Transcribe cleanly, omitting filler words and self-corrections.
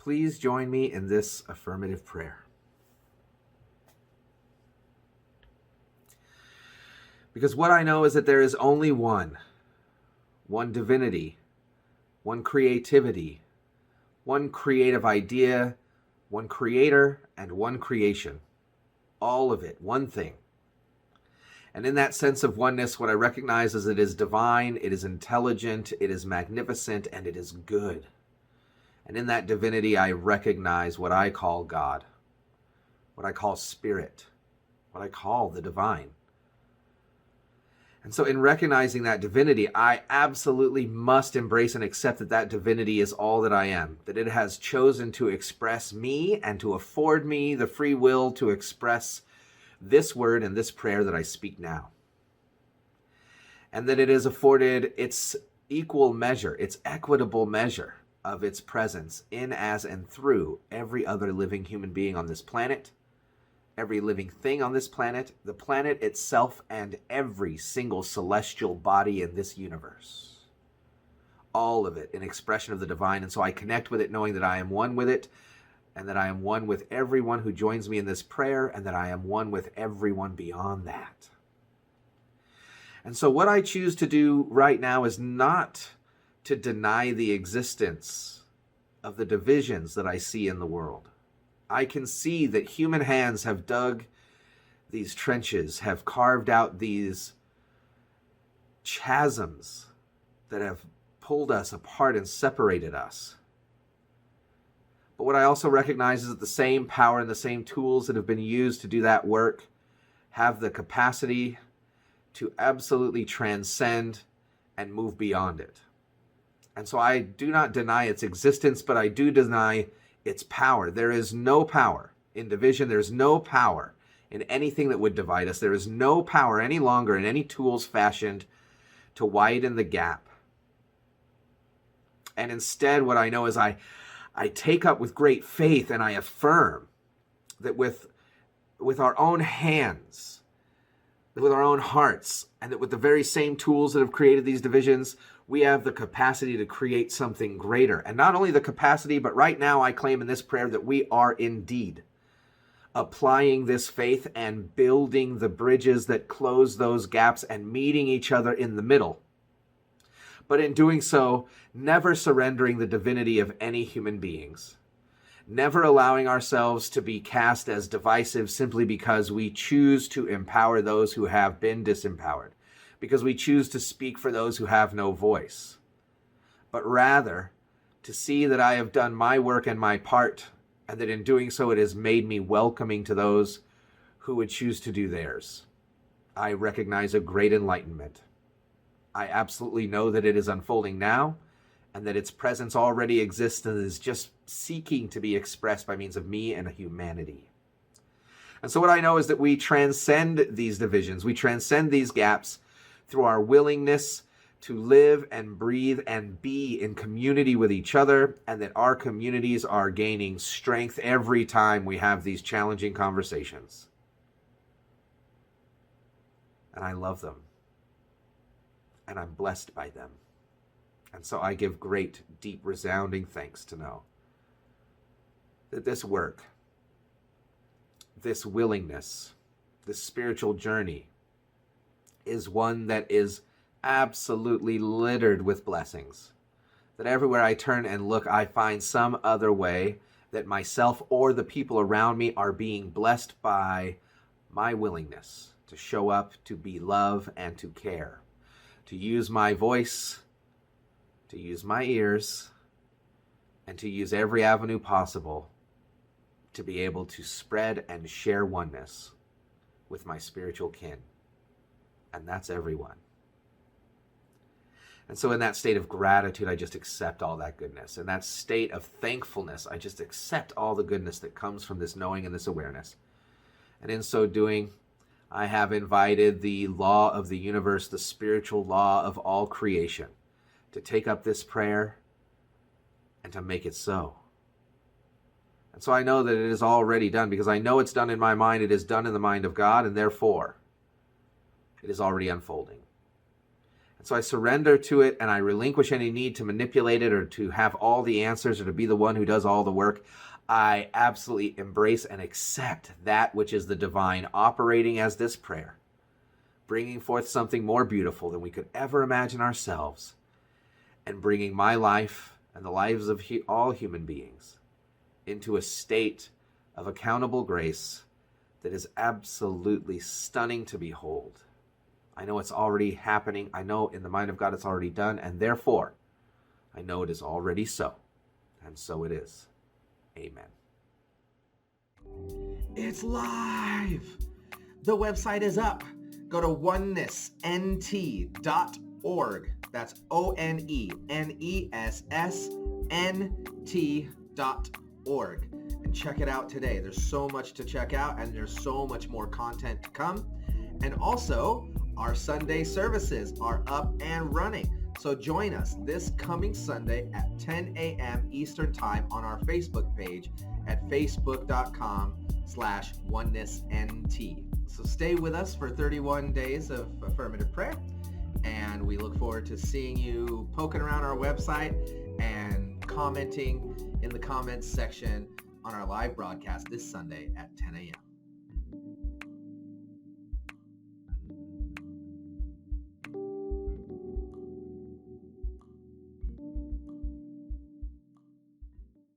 please join me in this affirmative prayer. Because what I know is that there is only one divinity, one creativity, one creative idea, one creator, and one creation. All of it, one thing. And in that sense of oneness, what I recognize is it is divine, it is intelligent, it is magnificent, and it is good. And in that divinity, I recognize what I call God, what I call spirit, what I call the divine. And so in recognizing that divinity, I absolutely must embrace and accept that that divinity is all that I am, that it has chosen to express me and to afford me the free will to express this word and this prayer that I speak now. And that it is afforded its equal measure, its equitable measure of its presence in, as, and through every other living human being on this planet, every living thing on this planet, the planet itself, and every single celestial body in this universe. All of it, an expression of the divine. And so I connect with it knowing that I am one with it, and that I am one with everyone who joins me in this prayer, and that I am one with everyone beyond that. And so what I choose to do right now is not to deny the existence of the divisions that I see in the world. I can see that human hands have dug these trenches, have carved out these chasms that have pulled us apart and separated us. But what I also recognize is that the same power and the same tools that have been used to do that work have the capacity to absolutely transcend and move beyond it. And so I do not deny its existence, but I do deny its power. There is no power in division. There's no power in anything that would divide us. There is no power any longer in any tools fashioned to widen the gap. And instead, what I know is I take up with great faith and I affirm that with our own hands, with our own hearts, and that with the very same tools that have created these divisions, we have the capacity to create something greater. And not only the capacity, but right now I claim in this prayer that we are indeed applying this faith and building the bridges that close those gaps and meeting each other in the middle. But in doing so, never surrendering the divinity of any human beings. Never allowing ourselves to be cast as divisive simply because we choose to empower those who have been disempowered, because we choose to speak for those who have no voice, but rather to see that I have done my work and my part, and that in doing so it has made me welcoming to those who would choose to do theirs. I recognize a great enlightenment. I absolutely know that it is unfolding now, and that its presence already exists and is just seeking to be expressed by means of me and humanity. And so what I know is that we transcend these divisions, we transcend these gaps through our willingness to live and breathe and be in community with each other, and that our communities are gaining strength every time we have these challenging conversations. And I love them. And I'm blessed by them. And so I give great, deep, resounding thanks to know that this work, this willingness, this spiritual journey is one that is absolutely littered with blessings. That everywhere I turn and look, I find some other way that myself or the people around me are being blessed by my willingness to show up, to be love, and to care. To use my voice, to use my ears, and to use every avenue possible to be able to spread and share oneness with my spiritual kin. And that's everyone. And so in that state of gratitude, I just accept all that goodness. In that state of thankfulness, I just accept all the goodness that comes from this knowing and this awareness. And in so doing, I have invited the law of the universe, the spiritual law of all creation, to take up this prayer and to make it so. And so I know that it is already done, because I know it's done in my mind. It is done in the mind of God, and therefore it is already unfolding. And so I surrender to it, and I relinquish any need to manipulate it or to have all the answers or to be the one who does all the work. I absolutely embrace and accept that which is the divine operating as this prayer, bringing forth something more beautiful than we could ever imagine ourselves, and bringing my life and the lives of all human beings into a state of accountable grace that is absolutely stunning to behold. I know it's already happening. I know in the mind of God it's already done, and therefore I know it is already so. And so it is. Amen. It's live. The website is up. Go to onenessnt.org. That's onenessnt.org. And check it out today. There's so much to check out, and there's so much more content to come. And also, our Sunday services are up and running. So join us this coming Sunday at 10 a.m. Eastern Time on our Facebook page at facebook.com/onenessnt. So stay with us for 31 days of affirmative prayer. And we look forward to seeing you poking around our website and commenting in the comments section on our live broadcast this Sunday at 10 a.m.